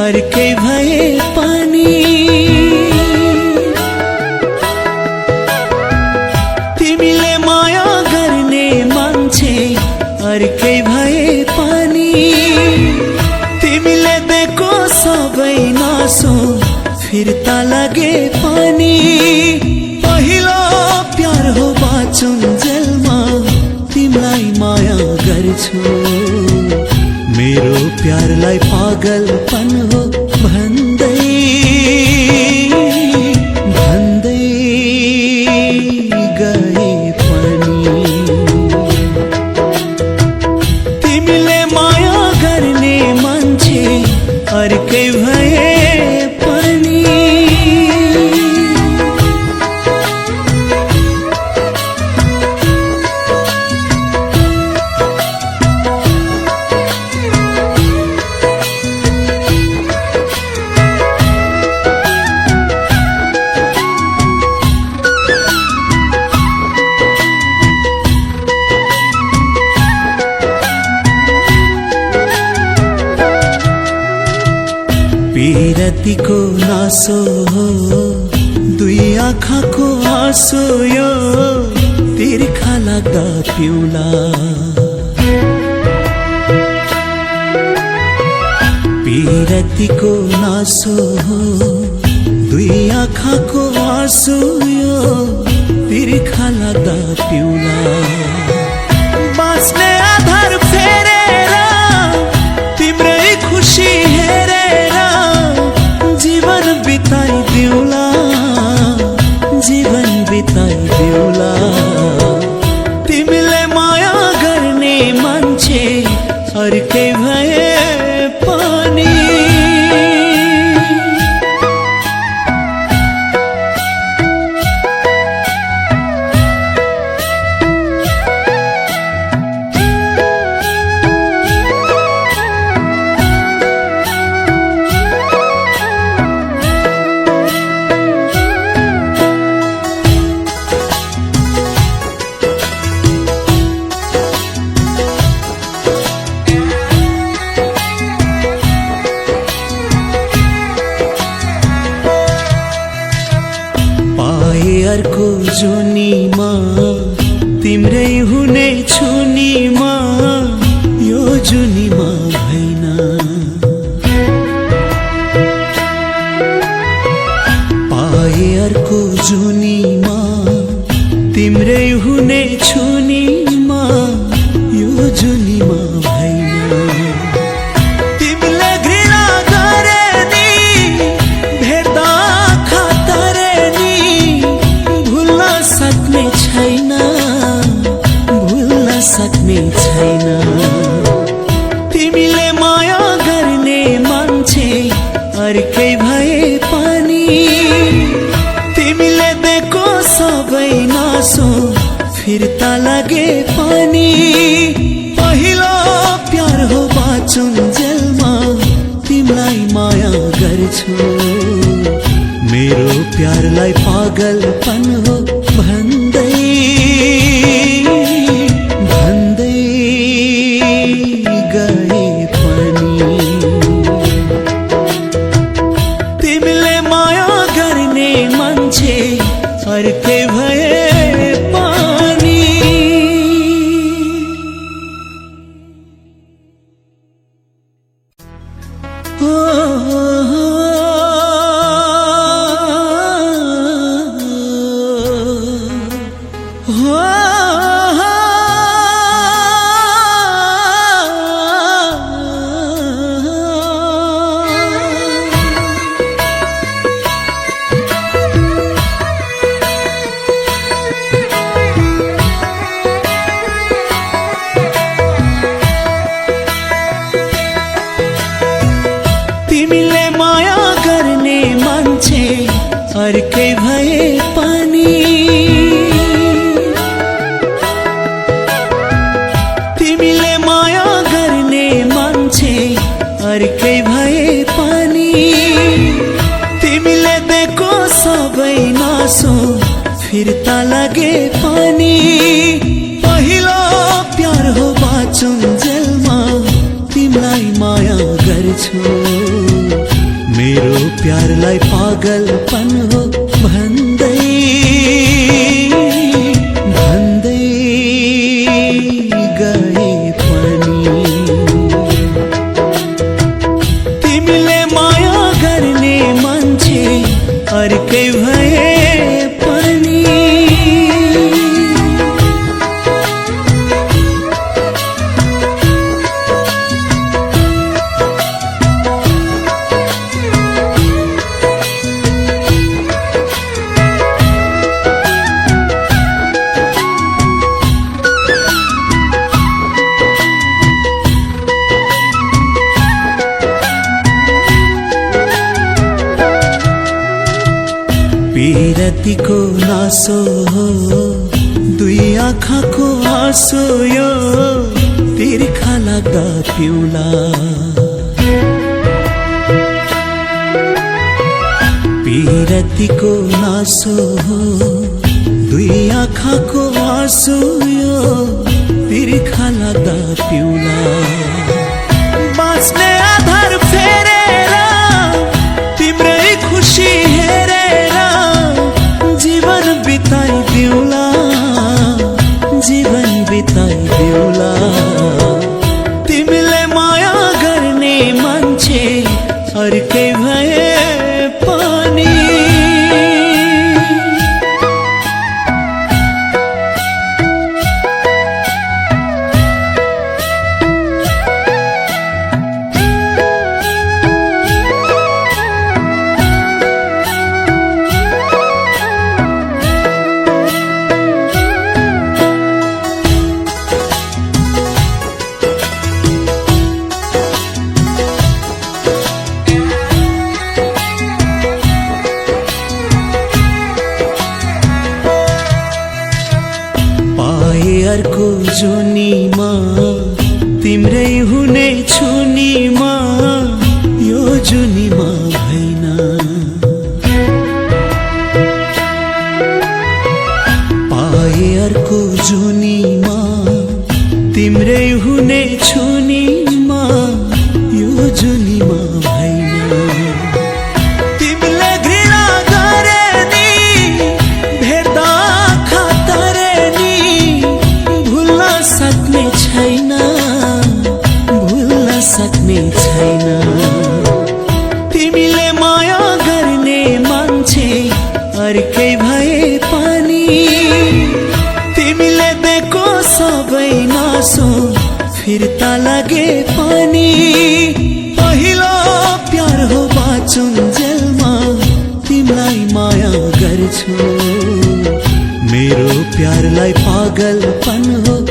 अर्कै भए पनि तिमीले माया गर्ने मान्छे अर्कै भए पनि तिमीले दिएको सबै नासो फिर्ता लगे पनि पहिलो प्यार हो बाँचुन्जेलमा तिमीलाई माया गर्छु मेरो प्यारलाई पागलपन हो भन्दै भन्दै गए पनि तिमीले माया गर्ने मान्छे अर्कै भए पनि पीरतीको नासो हो दुई आँखाको आँसो यो तिर्खा लाग्दा पिउला पीरतीको नासो हो दुई आँखाको आँसो यो तिर्खा लाग्दा पिउला बाँच्ने आधार फेरेर तिम्रै खुसी हेरेर जीवन बिताइदिउला जीवन बिताइदिउला तिमीले माया गर्ने मान्छे अर्कै भए पनि अर्को जुनीमा तिम्रै हुने छुनीमा यो जुनीमा भएन पाए अर्को जुनीमा तिम्रै हुने छुनीमा यो जुनीमा भएन तिमीले घृणा गरे नि भेट्दा खतरे नि सक्ने छैन भुल्न सक्ने छैन तिमीले माया गर्ने मान्छे अर्कै भए पनि तिमीले दिएको सबै नासो फिर्ता लगे पनि पहिलो प्यार हो बाँचुन्जेलमा तिमीलाई माया गर्छु मेरो प्यारलाई पागलपन हो भन्दै भन्दै गए पनि तिमीले माया गर्ने मान्छे अर्कै भए पनि तिमीले माया गर्ने मान्छे अर्कै भए पनि तिमीले माया गर्ने मान्छे अर्कै भए पनि तिमीले दिएको सबै नासो फिर्ता लगे पनि पहिलो प्यार हो बाँचुन्जेलमा तिमीलाई माया गर्छु प्यारलाई पागलपन हो भन्दै भन्दै गए पनि तिमीले माया गर्ने मान्छे अर्कै भए पनि पीरतीको नासो हो दुई आँखाको आँसो यो तिर्खा लाग्दा पिउला पीरतीको नासो हो दुई आँखाको आँसो यो तिर्खा लाग्दा पिउला बाँच्ने आधार फेरेर तिम्रै खुसी हेरेर जीवन बिताइदिउला जीवन बिताइदिउला तिमीले माया गर्ने मान्छे अर्कै भए पनि अर्को जुनीमा तिम्रै हुने छुनीमा यो जुनीमा भएन पाए अर्को जुनीमा तिम्रै हुने छुनीमा यो जुनीमा भएन तिमीले घृणा गरे नि भेट्दा खतरे सक्ने छैन भुल्न सक्ने छैन तिमीले माया गर्ने मान्छे अर्कै भए पनि तिमीले दिएको सबै नासो फिर्ता लगे पनि पहिलो प्यार हो बाँचुन्जेलमा तिमीलाई माया गर्छु मेरो प्यारलाई पागलपन हो